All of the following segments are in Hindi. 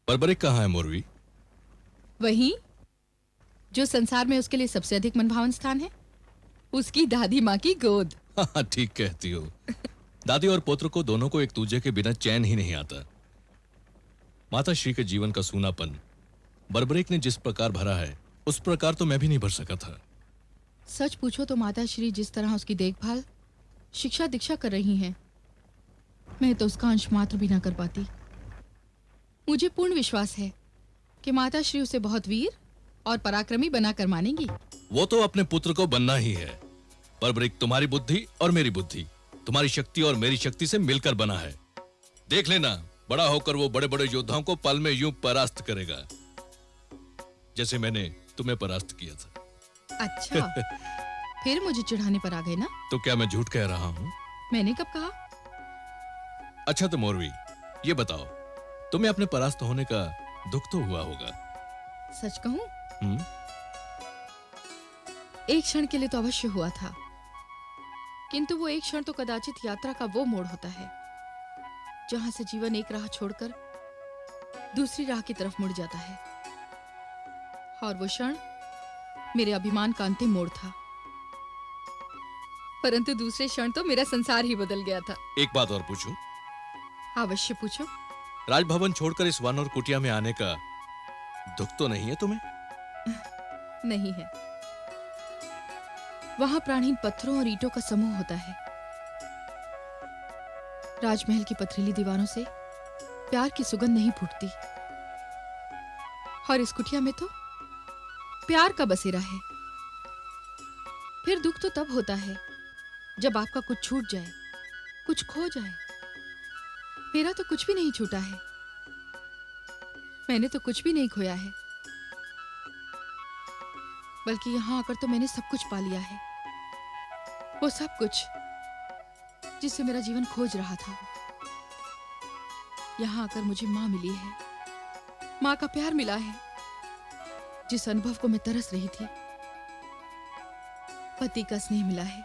बर्बरिक कहाँ है मोरवी? वही जो संसार में उसके लिए सबसे अधिक मनभावन स्थान है, उसकी दादी माँ की गोद। हाँ ठीक कहती हो। दादी और पुत्र को दोनों को एक दूजे के बिना चैन ही नहीं आता। माता श्री के जीवन का सूनापन बर्बरिक ने जिस प्रकार भरा है उस प्रकार तो मैं भी नहीं भर सका था। सच पूछो तो माता श्री जिस तरह उसकी देखभाल शिक्षा दीक्षा कर रही हैं, मैं तो उसका अंश मात्र भी ना कर पाती। मुझे पूर्ण विश्वास है कि माता श्री उसे बहुत वीर और पराक्रमी बनाकर मानेंगी। वो तो अपने पुत्र को बनना ही है। बर्बरिक, तुम्हारी बुद्धि और मेरी बुद्धि, तुम्हारी शक्ति और मेरी शक्ति से मिलकर बना है। देख लेना, बड़ा होकर वो बड़े बड़े योद्धाओं को पल में यूं परास्त करेगा जैसे मैंने तुम्हें परास्त किया था। अच्छा, फिर मुझे चिढ़ाने पर आ गए ना? तो क्या मैं झूठ कह रहा हूँ? मैंने कब कहा? अच्छा तो मोरवी, ये बताओ, तुम्हें अपने परास्त होने का दुख तो हुआ होगा? सच कहूं, एक क्षण के लिए तो अवश्य हुआ था, किंतु वो एक क्षण तो कदाचित यात्रा का वो मोड़ होता है जहां से जीवन एक राह छोड़कर दूसरी राह की तरफ मुड़ जाता है। और वो क्षण मेरे अभिमान का अंतिम मोड़ था, परंतु दूसरे क्षण तो मेरा संसार ही बदल गया था। एक बात और पूछूं? अवश्य पूछो। राजभवन छोड़कर इस वानर कुटिया में आने का दुख तो नहीं है तुम्हें? नहीं है। वहां प्राणहीन पत्थरों और ईंटों का समूह होता है। राजमहल की पथरीली दीवारों से प्यार की सुगंध नहीं फूटती, और इस कुटिया में तो प्यार का बसेरा है। फिर दुख तो तब होता है जब आपका कुछ छूट जाए, कुछ खो जाए। मेरा तो कुछ भी नहीं छूटा है, मैंने तो कुछ भी नहीं खोया है, बल्कि यहां आकर तो मैंने सब कुछ पा लिया है। वो सब कुछ जिससे मेरा जीवन खोज रहा था। यहां आकर मुझे मां मिली है, मां का प्यार मिला है, जिस अनुभव को मैं तरस रही थी। पति का स्नेह मिला है,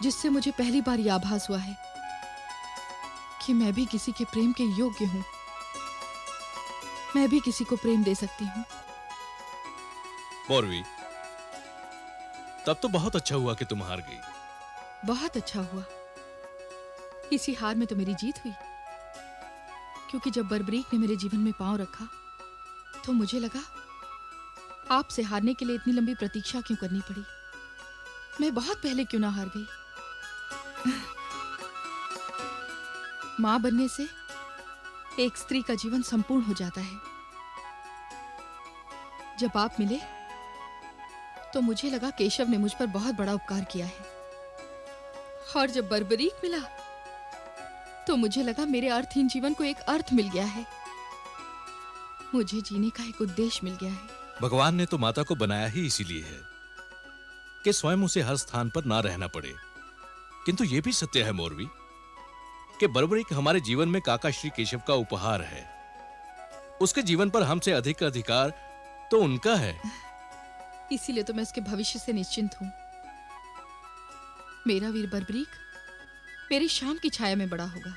जिससे मुझे पहली बार यह आभास हुआ है कि मैं भी किसी के प्रेम के योग्य हूं, मैं भी किसी को प्रेम दे सकती हूं। मोरवी, तब तो बहुत अच्छा हुआ कि तुम हार गई। बहुत अच्छा हुआ। इसी हार में तो मेरी जीत हुई, क्योंकि जब बर्बरीक ने मेरे जीवन में पांव रखा तो मुझे लगा आपसे हारने के लिए इतनी लंबी प्रतीक्षा क्यों करनी पड़ी। मैं बहुत पहले क्यों ना हार गई। मां बनने से एक स्त्री का जीवन संपूर्ण हो जाता है। जब आप मिले तो मुझे लगा केशव ने मुझ पर बहुत बड़ा उपकार किया है, और जब बर्बरीक मिला तो मुझे लगा मेरे अर्थहीन जीवन को एक अर्थ मिल गया है, मुझे जीने का एक उद्देश्य मिल गया है। भगवान ने तो माता को बनाया ही इसीलिए है कि स्वयं उसे हर स्थान पर ना रहना पड़े। किंतु यह भी सत्य है मोरवी कि बर्बरीक हमारे जीवन में काका श्री केशव का उपहार है। उसके जीवन पर हमसे अधिक अधिकार तो उनका है। इसीलिए तो मैं उसके भविष्य से निश्चिंत हूं। मेरा वीर बर्बरीक मेरी शाम की छाया में बड़ा होगा।